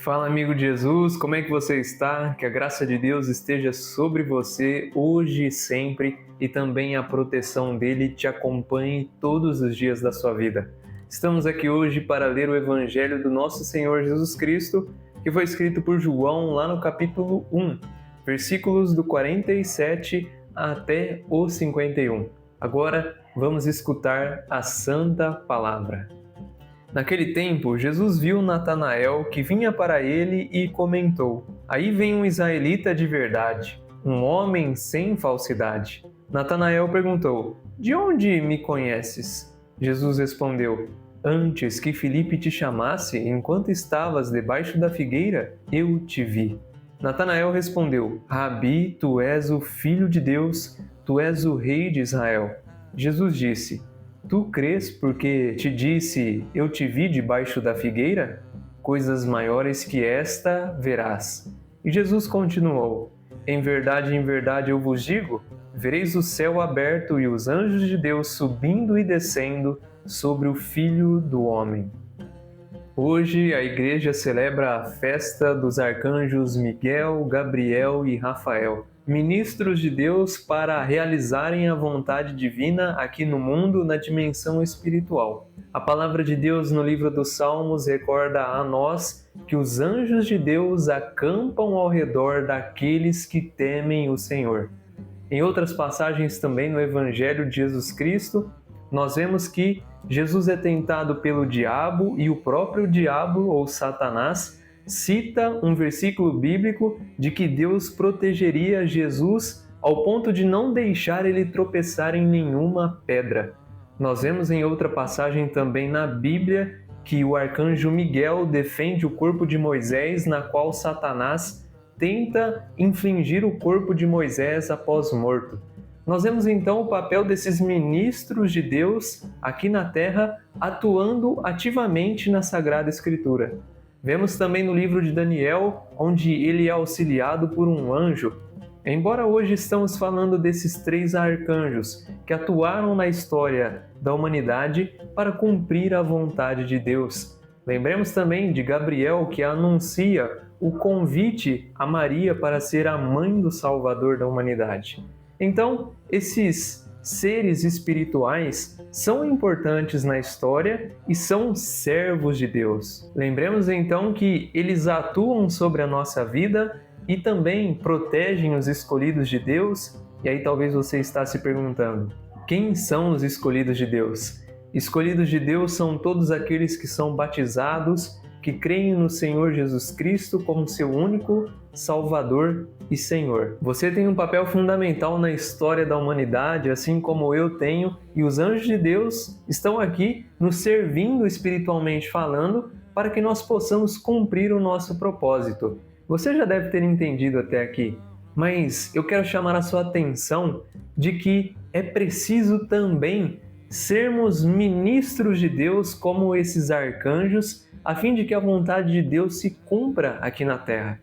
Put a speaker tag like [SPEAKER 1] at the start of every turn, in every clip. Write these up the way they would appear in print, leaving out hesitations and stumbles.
[SPEAKER 1] Fala, amigo de Jesus, como é que você está? Que a graça de Deus esteja sobre você hoje e sempre e também a proteção dele te acompanhe todos os dias da sua vida. Estamos aqui hoje para ler o Evangelho do nosso Senhor Jesus Cristo, que foi escrito por João lá no capítulo 1, versículos do 47 até o 51. Agora vamos escutar a Santa Palavra. Naquele tempo, Jesus viu Natanael que vinha para ele e comentou: Aí vem um israelita de verdade, um homem sem falsidade. Natanael perguntou: De onde me conheces? Jesus respondeu: Antes que Filipe te chamasse, enquanto estavas debaixo da figueira, eu te vi. Natanael respondeu: Rabi, tu és o Filho de Deus, tu és o Rei de Israel. Jesus disse: Tu crês porque te disse, eu te vi debaixo da figueira? Coisas maiores que esta verás. E Jesus continuou, em verdade eu vos digo, vereis o céu aberto e os anjos de Deus subindo e descendo sobre o Filho do Homem. Hoje a igreja celebra a festa dos arcanjos Miguel, Gabriel e Rafael, ministros de Deus para realizarem a vontade divina aqui no mundo na dimensão espiritual. A palavra de Deus no livro dos Salmos recorda a nós que os anjos de Deus acampam ao redor daqueles que temem o Senhor. Em outras passagens também no Evangelho de Jesus Cristo, nós vemos que Jesus é tentado pelo diabo e o próprio diabo, ou Satanás, cita um versículo bíblico de que Deus protegeria Jesus ao ponto de não deixar ele tropeçar em nenhuma pedra. Nós vemos em outra passagem também na Bíblia que o arcanjo Miguel defende o corpo de Moisés, na qual Satanás tenta infligir o corpo de Moisés após morto. Nós vemos então o papel desses ministros de Deus aqui na Terra atuando ativamente na Sagrada Escritura. Vemos também no livro de Daniel, onde ele é auxiliado por um anjo. Embora hoje estamos falando desses três arcanjos que atuaram na história da humanidade para cumprir a vontade de Deus. Lembremos também de Gabriel, que anuncia o convite a Maria para ser a mãe do Salvador da humanidade. Então, esses seres espirituais são importantes na história e são servos de Deus. Lembremos então que eles atuam sobre a nossa vida e também protegem os escolhidos de Deus. E aí talvez você está se perguntando, quem são os escolhidos de Deus? Escolhidos de Deus são todos aqueles que são batizados, que creem no Senhor Jesus Cristo como seu único Salvador e Senhor. Você tem um papel fundamental na história da humanidade, assim como eu tenho, e os anjos de Deus estão aqui nos servindo espiritualmente falando para que nós possamos cumprir o nosso propósito. Você já deve ter entendido até aqui, mas eu quero chamar a sua atenção de que é preciso também sermos ministros de Deus como esses arcanjos, a fim de que a vontade de Deus se cumpra aqui na Terra.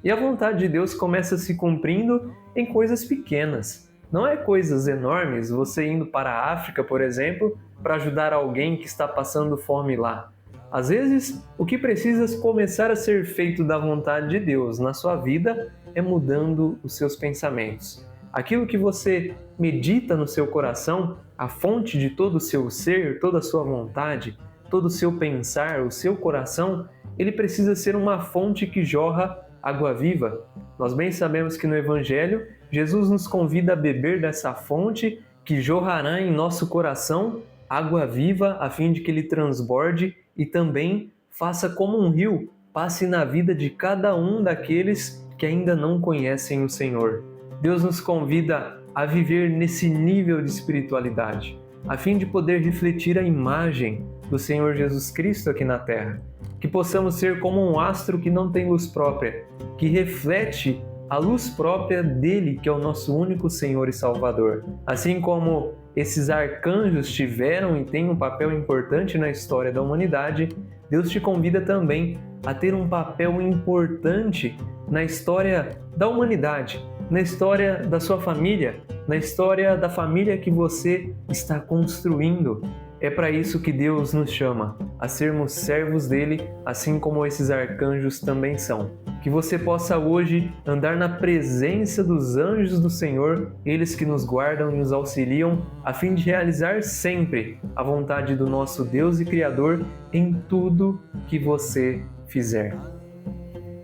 [SPEAKER 1] E a vontade de Deus começa se cumprindo em coisas pequenas. Não é coisas enormes, você indo para a África, por exemplo, para ajudar alguém que está passando fome lá. Às vezes, o que precisa começar a ser feito da vontade de Deus na sua vida é mudando os seus pensamentos. Aquilo que você medita no seu coração, a fonte de todo o seu ser, toda a sua vontade, todo o seu pensar, o seu coração, ele precisa ser uma fonte que jorra água viva. Nós bem sabemos que no Evangelho, Jesus nos convida a beber dessa fonte que jorrará em nosso coração água viva, a fim de que ele transborde e também faça como um rio, passe na vida de cada um daqueles que ainda não conhecem o Senhor. Deus nos convida a viver nesse nível de espiritualidade, a fim de poder refletir a imagem do Senhor Jesus Cristo aqui na Terra. Que possamos ser como um astro que não tem luz própria, que reflete a luz própria dele, que é o nosso único Senhor e Salvador. Assim como esses arcanjos tiveram e têm um papel importante na história da humanidade, Deus te convida também a ter um papel importante na história da humanidade, na história da sua família, na história da família que você está construindo. É para isso que Deus nos chama, a sermos servos dele, assim como esses arcanjos também são. Que você possa hoje andar na presença dos anjos do Senhor, eles que nos guardam e nos auxiliam, a fim de realizar sempre a vontade do nosso Deus e Criador em tudo que você fizer.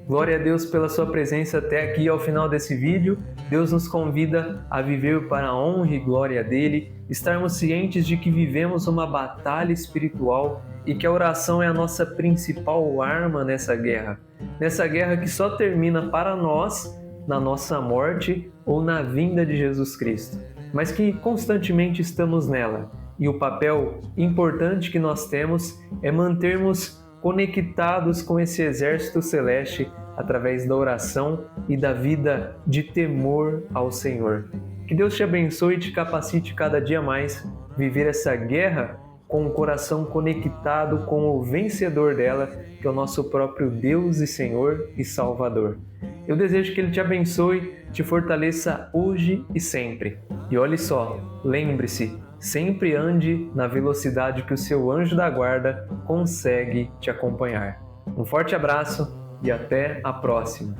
[SPEAKER 1] Glória a Deus pela sua presença até aqui ao final desse vídeo. Deus nos convida a viver para a honra e glória dele, estarmos cientes de que vivemos uma batalha espiritual e que a oração é a nossa principal arma nessa guerra que só termina para nós na nossa morte ou na vinda de Jesus Cristo, mas que constantemente estamos nela. E o papel importante que nós temos é mantermos conectados com esse exército celeste através da oração e da vida de temor ao Senhor. Que Deus te abençoe e te capacite cada dia mais a viver essa guerra com o coração conectado com o vencedor dela, que é o nosso próprio Deus e Senhor e Salvador. Eu desejo que Ele te abençoe, te fortaleça hoje e sempre. E olhe só, lembre-se, sempre ande na velocidade que o seu anjo da guarda consegue te acompanhar. Um forte abraço e até a próxima!